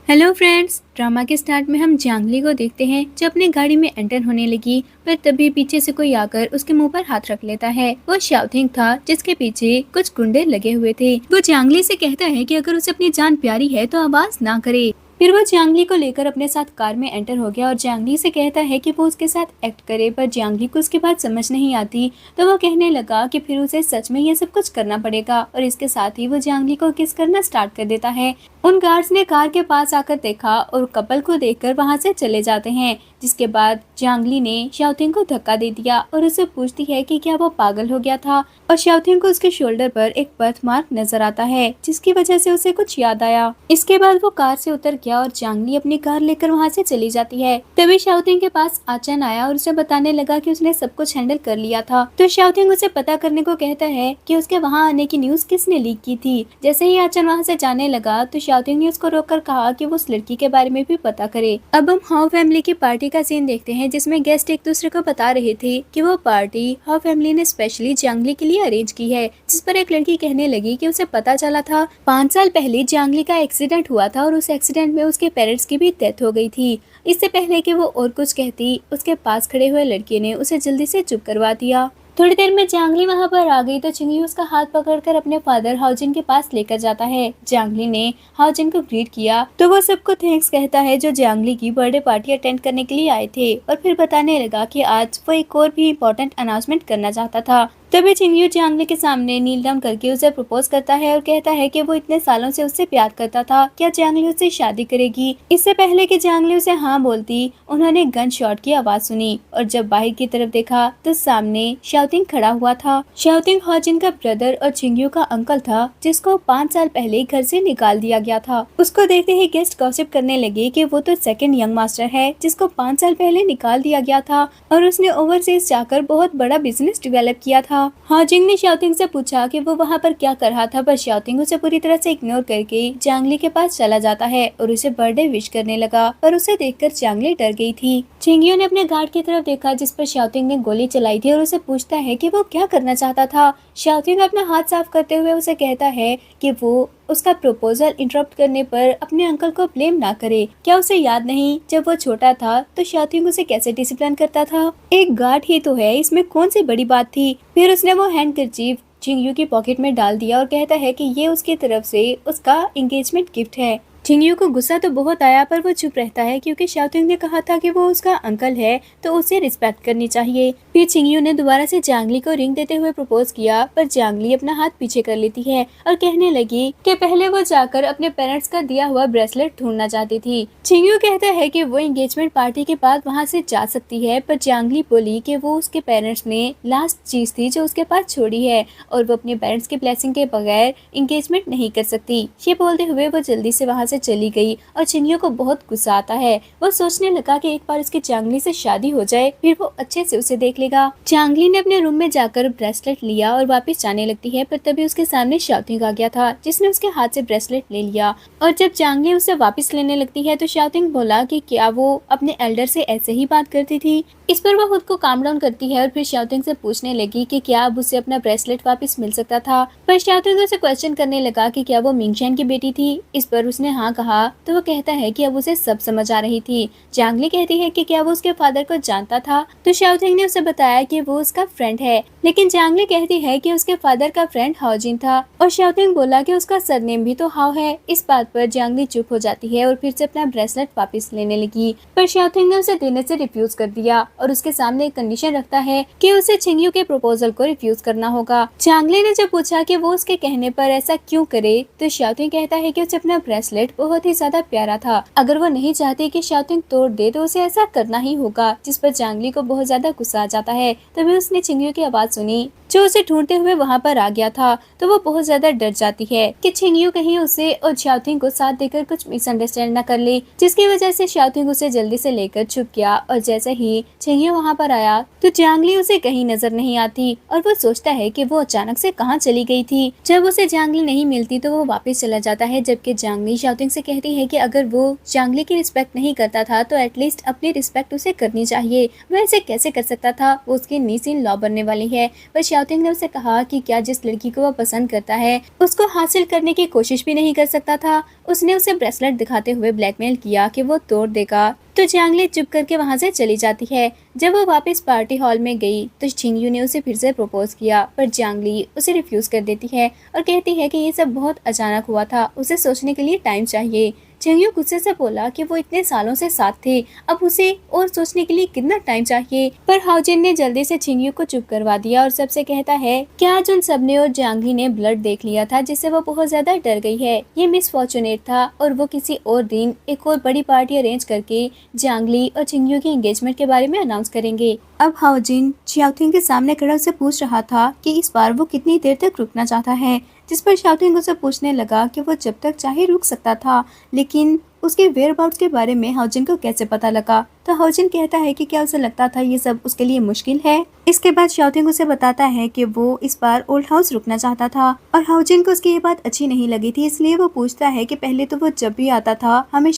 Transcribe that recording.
Hello friends, drama के start में हम जांगली को देखते हैं जो अपने गाड़ी में एंटर होने लगी। पर तभी पीछे से कोई आकर उसके मुंह पर हाथ रख लेता है। वो शाओथिंग था जिसके पीछे कुछ गुंडे लगे हुए थे। वो जांगली से कहता है कि अगर उसे अपनी जान प्यारी है तो आवाज ना करे। फिर वो जांगली को लेकर अपने साथ कार में एंटर हो गया और जांगली से कहता है कि वो उसके साथ एक्ट करे। पर जांगली को उसकी बात समझ नहीं आती, तो वो कहने लगा कि फिर उसे सच में ये सब कुछ करना पड़ेगा। और इसके साथ ही वो जांगली को किस करना स्टार्ट कर देता है। उन गार्ड्स ने कार के पास आकर देखा और कपल को देखकर वहां से चले जाते हैं। जिसके बाद जांगली ने शाओथिंग को धक्का दे दिया और उसे पूछती है कि क्या वो पागल हो गया था। और शाओथिंग को उसके शोल्डर पर एक बर्थ मार्क नजर आता है जिसकी वजह से उसे कुछ याद आया। इसके बाद वो कार से उतर गया और जांगली अपनी कार लेकर वहाँ से चली जाती है। तभी शाओथिंग के पास आचन आया और उसे बताने लगा कि उसने सब कुछ हैंडल कर लिया था। तो शाओथिंग उसे पता करने को कहता है कि उसके वहाँ आने की न्यूज किसने लीक की थी। जैसे ही आचन वहाँ से जाने लगा तो शाओथिंग ने उसको रोककर कहा कि वो उस लड़की के बारे में भी पता करे। अब हम हाउ फैमिली की पार्टी का सीन देखते हैं जिसमें गेस्ट एक दूसरे को बता रहे थे कि वो पार्टी हाउ फैमिली ने स्पेशली जांगली के लिए अरेंज की है। जिस पर एक लड़की कहने लगी कि उसे पता चला था 5 साल पहले जांगली का एक्सीडेंट हुआ था और उस एक्सीडेंट में उसके पेरेंट्स की भी डेथ हो गई थी। इससे पहले कि वो और कुछ कहती, उसके पास खड़े हुए लड़के ने उसे जल्दी से चुप करवा दिया। थोड़ी देर में जांगली वहां पर आ गई तो चिंगी उसका हाथ पकड़कर अपने फादर हाउजिन के पास लेकर जाता है। जांगली ने हाउजिन को ग्रीट किया तो वो सबको थैंक्स कहता है जो जांगली की बर्थडे पार्टी अटेंड करने के लिए आए थे। और फिर बताने लगा कि आज वो एक और भी इम्पोर्टेंट अनाउंसमेंट करना चाहता था। तभी चिंगयू जांगली के सामने नील डाउन करके उसे प्रपोज करता है और कहता है कि वो इतने सालों से उससे प्यार करता था, क्या जांगली उससे शादी करेगी। इससे पहले कि जांगली उसे हाँ बोलती, उन्होंने गन शॉट की आवाज सुनी और जब बाहर की तरफ देखा तो सामने शाओथिंग खड़ा हुआ था। शाओथिंग हाजिन का ब्रदर और चिंगयू का अंकल था जिसको 5 साल पहले घर से निकाल दिया गया था। उसको देखते ही गेस्ट गॉसिप करने लगे कि वो तो सेकंड यंग मास्टर है जिसको 5 साल पहले निकाल दिया गया था और उसने ओवरसीज जाकर बहुत बड़ा बिजनेस डेवलप किया था। हाजिंग ने शाओथिंग से पूछा कि वो वहाँ पर क्या कर रहा था, पर शाओथिंग उसे पूरी तरह से इग्नोर करके जांगली के पास चला जाता है और उसे बर्थडे विश करने लगा। पर उसे देखकर जांगली डर गई थी। चिंगियो ने अपने गार्ड की तरफ देखा जिस पर शाओथिंग ने गोली चलाई थी और उसे पूछता है कि वो क्या करना चाहता था। शाओथिंग अपना हाथ साफ करते हुए उसे कहता है कि वो उसका प्रपोजल इंटरप्ट करने पर अपने अंकल को ब्लेम ना करे। क्या उसे याद नहीं जब वो छोटा था तो शाओथिंग उसे कैसे डिसिप्लिन करता था। एक गार्ड ही तो है, इसमें कौन सी बड़ी बात थी। फिर उसने वो हैंडकरचीफ चिंगयू की पॉकेट में डाल दिया और कहता है कि ये उसकी तरफ से उसका एंगेजमेंट गिफ्ट है। चिंगयू को गुस्सा तो बहुत आया पर वो चुप रहता है क्योंकि शाओथिंग ने कहा था कि वो उसका अंकल है तो उसे रिस्पेक्ट करनी चाहिए। फिर चिंगयू ने दोबारा से जांगली को रिंग देते हुए प्रपोज किया पर जांगली अपना हाथ पीछे कर लेती है और कहने लगी कि पहले वो जाकर अपने पेरेंट्स का दिया हुआ ब्रेसलेट ढूंढना चाहती थी। चिंगयू कहता है कि वो एंगेजमेंट पार्टी के बाद वहाँ से जा सकती है पर जांगली बोली कि वो उसके पेरेंट्स में लास्ट चीज थी जो उसके पास छोड़ी है और वो अपने पेरेंट्स की ब्लेसिंग के बगैर एंगेजमेंट नहीं कर सकती। ये बोलते हुए वो जल्दी से वहाँ चली गई और चिंगियो को बहुत गुस्सा आता है। वो सोचने लगा कि एक बार उसकी चांगली से शादी हो जाए फिर वो अच्छे से उसे देख लेगा। चांगली ने अपने रूम में जाकर ब्रेसलेट लिया और वापस जाने लगती है पर तभी उसके सामने शाओथिंग आ गया था जिसने उसके हाथ से ब्रेसलेट ले लिया। और जब चांगली उसे वापस लेने लगती है तो शाओथिंग बोला कि क्या वो अपने एल्डर से ऐसे ही बात करती थी। इस पर वो खुद को काम डाउन करती है और फिर शाओथिंग से पूछने लगी कि क्या अब उसे अपना ब्रेसलेट वापस मिल सकता था। पर शाओथिंग उसे क्वेश्चन करने लगा कि क्या वो मिंगशेन की बेटी थी। इस पर उसने हाँ कहा तो वो कहता है कि अब उसे सब समझ आ रही थी। जांगली कहती है कि क्या वो उसके फादर को जानता था तो शाओथिंग ने उसे बताया कि वो उसका फ्रेंड है, लेकिन जांगली कहती है कि उसके फादर का फ्रेंड हाओजिन था और शाओथिंग बोला कि उसका सरनेम भी तो हाओ है। इस बात पर जांगली चुप हो जाती है और फिर से अपना ब्रेसलेट वापस लेने लगी पर शाओथिंग ने उसे देने से रिफ्यूज कर दिया और उसके सामने एक कंडीशन रखता है कि उसे चिंगयू के प्रपोजल को रिफ्यूज करना होगा। जांगली ने जब पूछा कि वो उसके कहने पर ऐसा क्यों करे तो शाओथिंग कहता है कि उसे अपना ब्रेसलेट बहुत ही ज्यादा प्यारा था, अगर वो नहीं चाहती कि शाओथिंग तोड़ दे तो उसे ऐसा करना ही होगा। जिस पर जांगली को बहुत ज्यादा गुस्सा आ जाता है। तभी उसने चिंगयू की आवाज सुनी जो उसे ढूंढते हुए वहाँ पर आ गया था तो वो बहुत ज्यादा डर जाती है कि चिंगयू कहीं उसे और शाओथिंग को साथ देकर कुछ मिसअंडरस्टैंड न कर ले, जिसकी वजह से शाओथिंग उसे जल्दी से लेकर छुप गया। और जैसे ही चिंगयू वहाँ पर आया तो जांगली उसे कहीं नजर नहीं आती और वो सोचता है कि वो अचानक से कहाँ चली गई थी। जब उसे जांगली नहीं मिलती तो वो वापस चला जाता है, जबकि जांगली शाओथिंग से कहती है कि अगर वो जांगली की रिस्पेक्ट नहीं करता था तो एटलीस्ट अपनी रिस्पेक्ट उसे करनी चाहिए, वो ऐसे कैसे कर सकता था, वो उसकी नीस इन लॉ बनने वाली है। पर शाओतिंग ने उसे कहा कि क्या जिस लड़की को वो पसंद करता है उसको हासिल करने की कोशिश भी नहीं कर सकता था। उसने उसे ब्रेसलेट दिखाते हुए ब्लैकमेल किया कि वो तोड़ देगा। तो जियांगली चुप करके वहाँ से चली जाती है। जब वो वापस पार्टी हॉल में गई तो छिंगयू ने उसे फिर से प्रपोज किया, पर जियांगली उसे रिफ्यूज कर देती है और कहती है कि ये सब बहुत अचानक हुआ था, उसे सोचने के लिए टाइम चाहिए। छिंगयू गुस्से से बोला कि वो इतने सालों से साथ थे, अब उसे और सोचने के लिए कितना टाइम चाहिए। पर हाओजिन ने जल्दी से छिंगयू को चुप करवा दिया और सबसे कहता है कि आज उन सबने और जियांगली ने ब्लड देख लिया था, जिससे वो बहुत ज्यादा डर गई है। ये मिस फॉर्चुनेट था और वो किसी और दिन एक और बड़ी पार्टी अरेंज करके जियांगली और छिंगयू की एंगेजमेंट के बारे में अनाउंस करेंगे। अब हाओजिन शाओतिंग के सामने खड़ा उसे पूछ रहा था कि इस बार वो कितनी देर तक रुकना चाहता है, जिस पर शाओतिंग उसे पूछने लगा कि वो जब तक चाहे रुक सकता था, लेकिन उसके वेयरअबाउट्स के बारे में हाओजिन को कैसे पता लगा। तो हाओजिन कहता है कि क्या उसे लगता था ये सब उसके लिए मुश्किल है। इसके बाद शाओतिंग उसे बताता है कि वो इस बार ओल्ड हाउस रुकना चाहता था और हाओजिन को उसकी ये बात अच्छी नहीं लगी थी, इसलिए वो पूछता है कि पहले तो वो जब भी आता था हमेशा